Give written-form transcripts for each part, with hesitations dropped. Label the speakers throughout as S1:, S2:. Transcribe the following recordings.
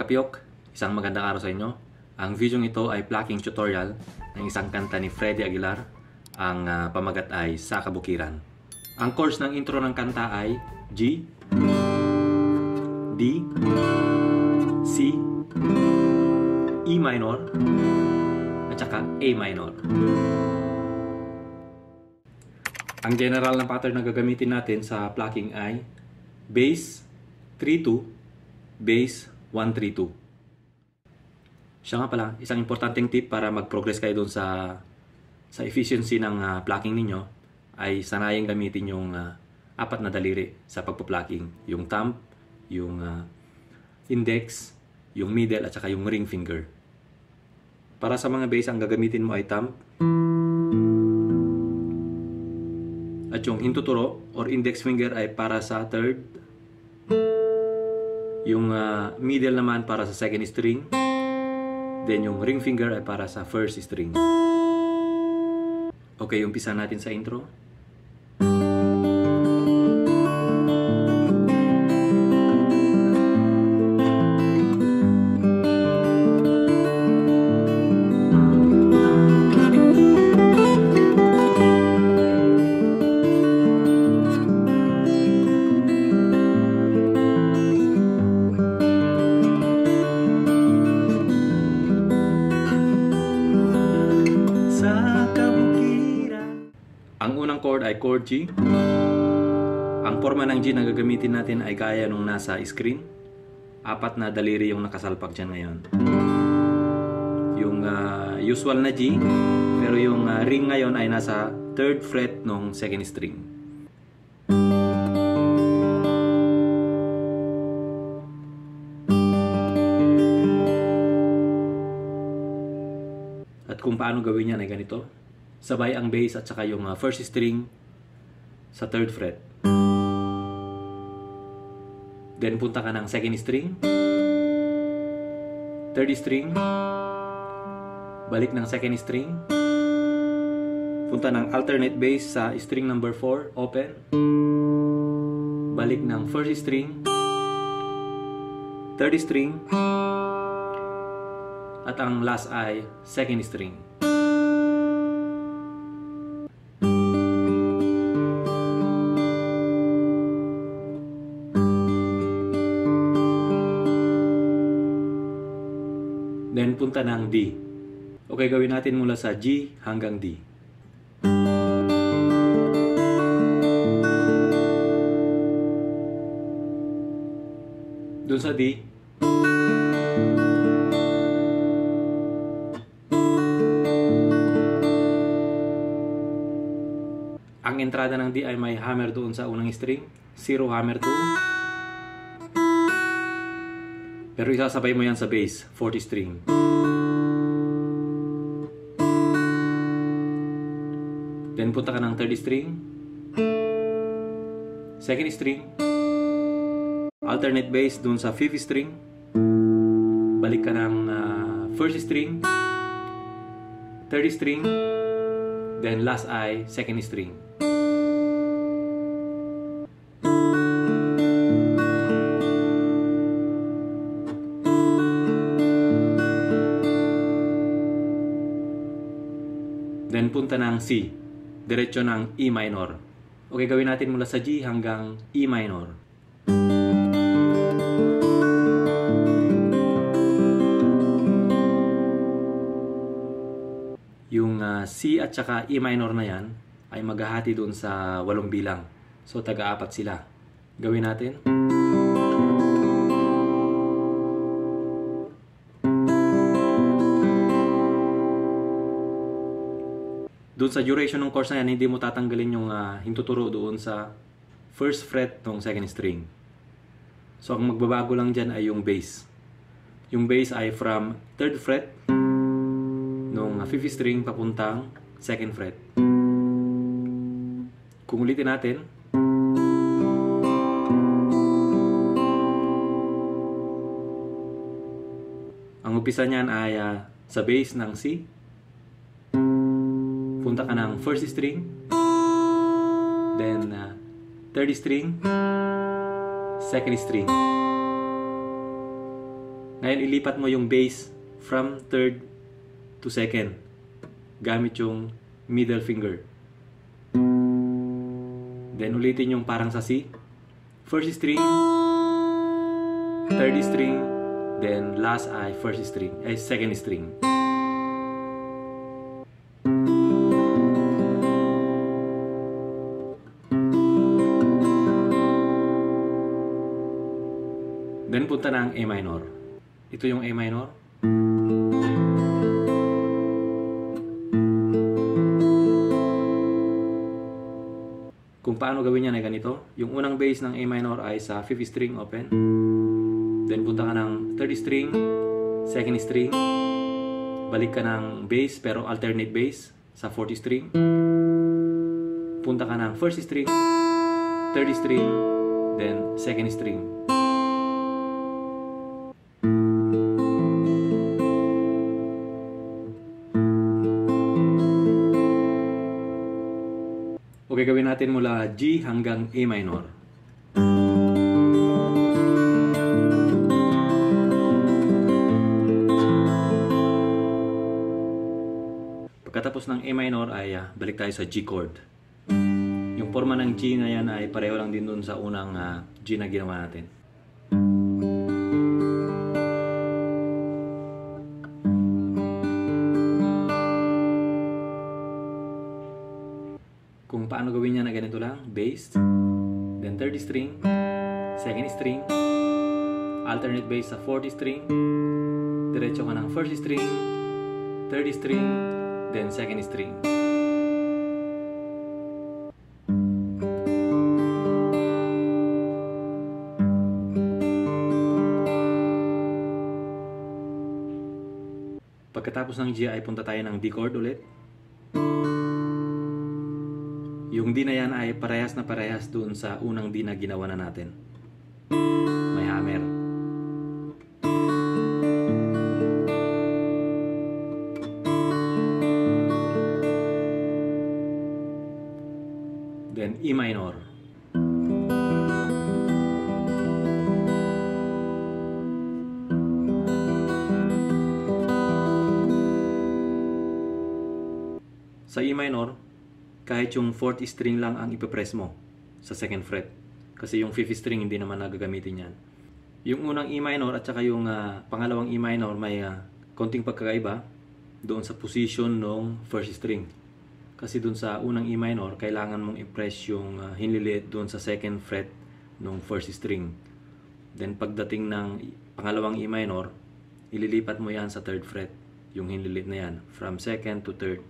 S1: kapiyok, isang magandang araw sa inyo. Ang video ito ay plucking tutorial ng isang kanta ni Freddy Aguilar. Ang pamagat ay Sa Kabukiran. Ang chords ng intro ng kanta ay G, D, C, E minor, at saka A minor. Ang general na pattern na gagamitin natin sa plucking ay bass 3-2, bass 1-3-2. Siya nga pala, isang importanteng tip para mag-progress kayo dun sa efficiency ng plucking ninyo ay sanayang gamitin yung apat na daliri sa pagpa-plucking. Yung thumb, yung index, yung middle, at saka yung ring finger. Para sa mga bass, ang gagamitin mo ay thumb. At yung hintuturo or index finger ay para sa third. Yung middle naman para sa second string. Then yung ring finger ay para sa first string. Okay, umpisa natin sa intro. Ang unang chord ay chord G. Ang forma ng G na gagamitin natin ay gaya nung nasa screen. Apat na daliri yung nakasalpak dyan ngayon. Yung usual na G, pero yung ring ngayon ay nasa 3rd fret nung 2nd string. At kung paano gawin yan ay ganito. Sabay ang bass at saka yung first string sa 3rd fret. Then punta ka ng 2nd string, 3rd string, balik ng 2nd string, punta ng alternate bass sa string number 4, open, balik ng 1st string, 3rd string, at ang last ay 2nd string. Then punta ng D. Okay, gawin natin mula sa G hanggang D. Doon sa D, ang entrada ng D ay may hammer doon sa unang string, 0 hammer 2. Pero isasabay mo yan sa bass, 4th string. Then punta ka ng 3rd string, 2nd string, alternate bass dun sa 5th string, balik ka ng 1st string, 3rd string, then last ay 2nd string. Then punta ng C, diretso ng E minor. Okay, gawin natin mula sa G hanggang E minor. Yung C at saka E minor na yan ay maghahati doon sa 8 bilang. So taga-4 sila. Gawin natin. Doon sa duration ng chords na yan, hindi mo tatanggalin yung hintuturo doon sa 1st fret ng 2nd string. So, ang magbabago lang dyan ay yung bass. Yung bass ay from 3rd fret nung 5th string papuntang 2nd fret. Kung ulitin natin, ang umpisa niyan ay sa bass ng C. Punta ka ng 1st string, then 3rd string, 2nd string. Ngayon, ilipat mo yung bass from third to second gamit yung middle finger. Then, ulitin yung parang sa C. First string, third string, then last ay second string. Then punta na ang A minor. Ito yung A minor. Kung paano gawin yan ay ganito. Yung unang bass ng A minor ay sa 5th string open. Then punta ka ng 3rd string, 2nd string. Balik ka ng bass pero alternate bass sa 4th string. Punta ka ng 1st string, 3rd string, then 2nd string. Okay, gawin natin mula G hanggang A minor. Pagkatapos ng A minor ay balik tayo sa G chord. Yung forma ng G na yan ay pareho lang din dun sa unang G na ginawa natin. Kung paano gawin niya na ganito lang, bass, then 3rd string, 2nd string, alternate bass sa 4th string, diretso ka ng 1st string, 3rd string, then 2nd string. Pagkatapos ng G ay punta tayo ng D chord ulit. Yung D na yan ay parehas na parehas doon sa unang D na ginawa na natin. May hammer. Then E minor. Sa E minor, kahit yung 4th string lang ang ipipress mo sa 2nd fret. Kasi yung 5th string hindi naman nagagamitin yan. Yung unang E minor at saka yung pangalawang E minor may konting pagkakaiba doon sa position ng 1st string. Kasi doon sa unang E minor, kailangan mong i-press yung hinlilit doon sa 2nd fret ng 1st string. Then pagdating ng pangalawang E minor, ililipat mo yan sa 3rd fret. Yung hinlilit na yan, from 2nd to 3rd.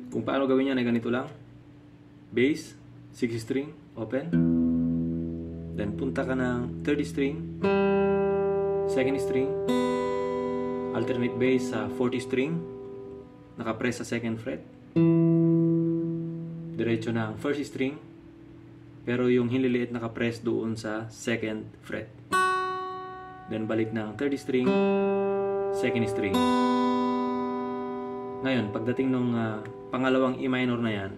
S1: Kung paano gawin yan ay ganito lang. Bass, 6th string, open. Then punta ka ng 3rd string, 2nd string, alternate bass sa 4th string, nakapress sa 2nd fret. Diretso ng 1st string, pero yung hinliliit nakapress doon sa 2nd fret. Then balik ng 3rd string, 2nd string. Ngayon, pagdating ng pangalawang E minor na yan,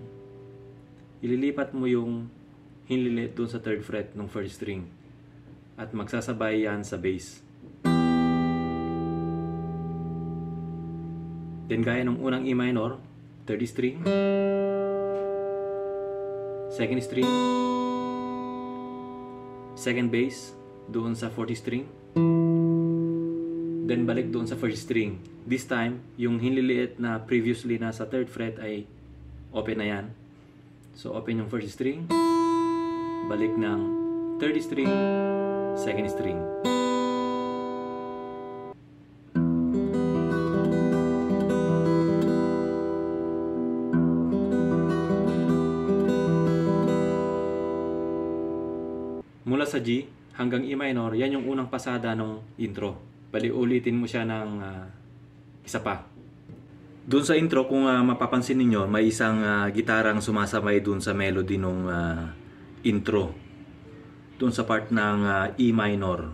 S1: ililipat mo yung hinlilit doon sa 3rd fret ng 1st string at magsasabay yan sa bass. Then gaya ng unang E minor, 3rd string, 2nd string, 2nd bass doon sa 4th string, then balik doon sa 1st string. This time, yung hinliliit na previously na sa 3rd fret ay open na yan. So open yung 1st string, balik ng 3rd string, 2nd string. Mula sa G hanggang E minor, yan yung unang pasada ng intro. Bali, ulitin mo siya ng isa pa. Doon sa intro, kung mapapansin ninyo, may isang gitarang sumasabay doon sa melody ng intro. Doon sa part ng E minor.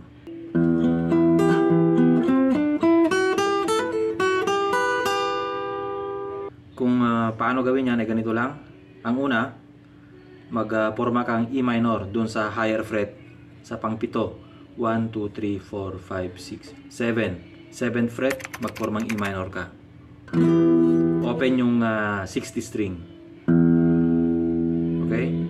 S1: paano gawin yan ay ganito lang. Ang una, magporma kang E minor dun sa higher fret sa pang-pito. 1, 2, 3, 4, 5, 6, 7. 7th fret, magpormang E minor ka. Open yung 60 string. Okay?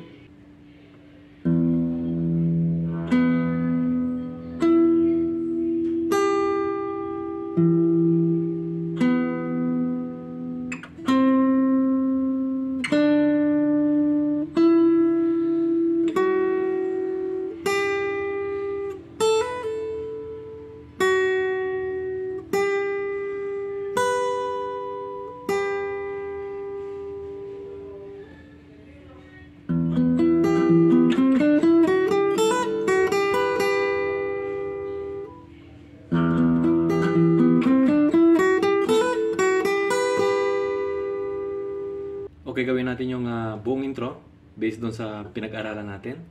S1: Okay, gawin natin yung buong intro based doon sa pinag-aralan natin.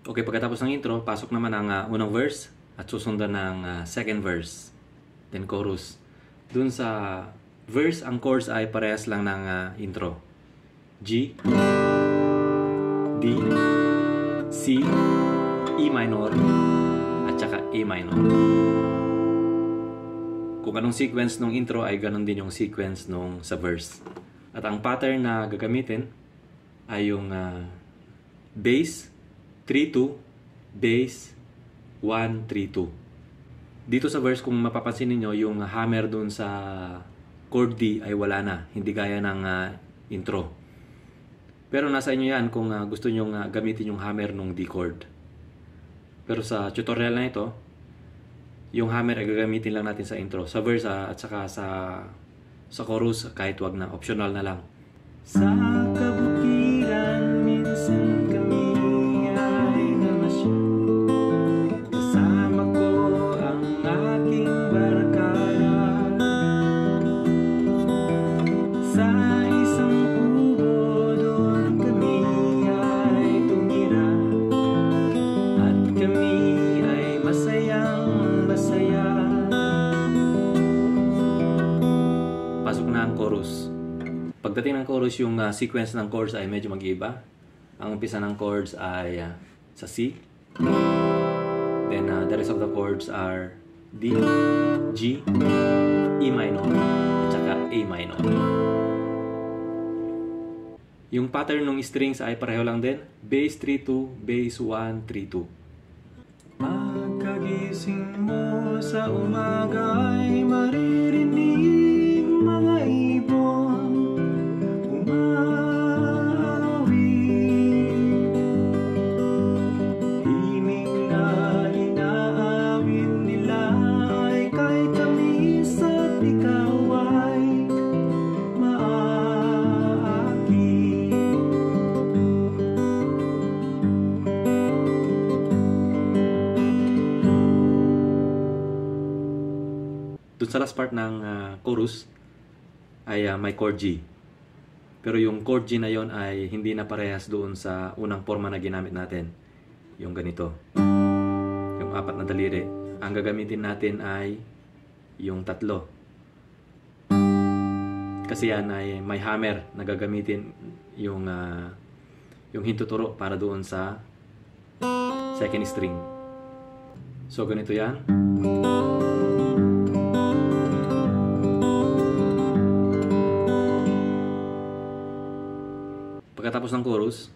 S1: Okay, pagkatapos ng intro, pasok naman ang unang verse at susundan ng second verse, then chorus. Dun sa verse, ang chords ay parehas lang ng intro. G, D, C, E minor, at saka A minor. Kung anong sequence ng intro ay ganon din yung sequence nung sa verse. At ang pattern na gagamitin ay yung bass, 3-2, bass, 1-3-2. Dito sa verse, kung mapapansin niyo yung hammer dun sa chord D ay wala na. Hindi gaya ng intro. Pero nasa inyo yan kung gusto nyo gamitin yung hammer nung D chord. Pero sa tutorial na ito, yung hammer ay gagamitin lang natin sa intro. Sa verse at saka sa chorus, kahit wag na. Optional na lang. Sa kabukiran, minsan kami pagdating ng chorus, yung sequence ng chords ay medyo mag-iba. Ang umpisa ng chords ay sa C. Then the rest of the chords are D, G, E minor, at saka A minor. Yung pattern ng strings ay pareho lang din. Bass 3-2, bass 1-3-2. Pagkagising mo sa umaga ay maririnig mga ibon. Doon sa last part ng chorus ay may chord G. Pero yung chord G na yon ay hindi na parehas doon sa unang forma na ginamit natin. Yung ganito. Yung 4 na daliri. Ang gagamitin natin ay yung 3. Kasi yan ay may hammer na gagamitin yung hintuturo para doon sa second string. So ganito yan. Pagkatapos ng chorus,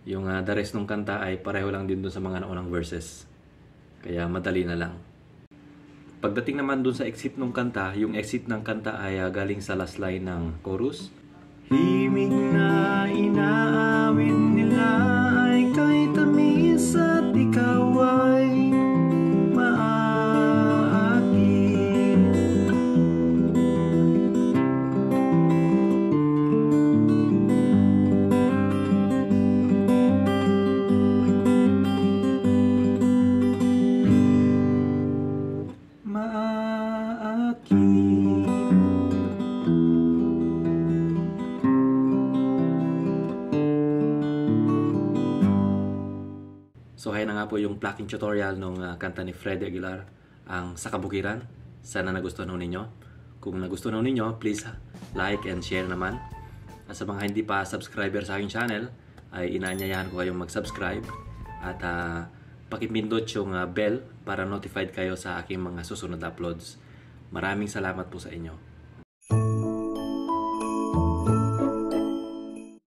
S1: yung the rest ng kanta ay pareho lang din dun sa mga naunang verses. Kaya madali na lang. Pagdating naman dun sa exit ng kanta, yung exit ng kanta ay galing sa last line ng chorus. Himig na inaawit nila ay kay tamis at ikaw ay maaakin. po yung plucking tutorial ng kanta ni Freddy Aguilar, ang Sa Kabukiran. Sana nagustuhan ho ninyo. Kung nagustuhan ho ninyo, please like and share naman. At sa mga hindi pa subscriber sa aking channel, ay inaanyayahan ko kayong mag-subscribe at pakipindot yung bell para notified kayo sa aking mga susunod uploads. Maraming salamat po sa inyo.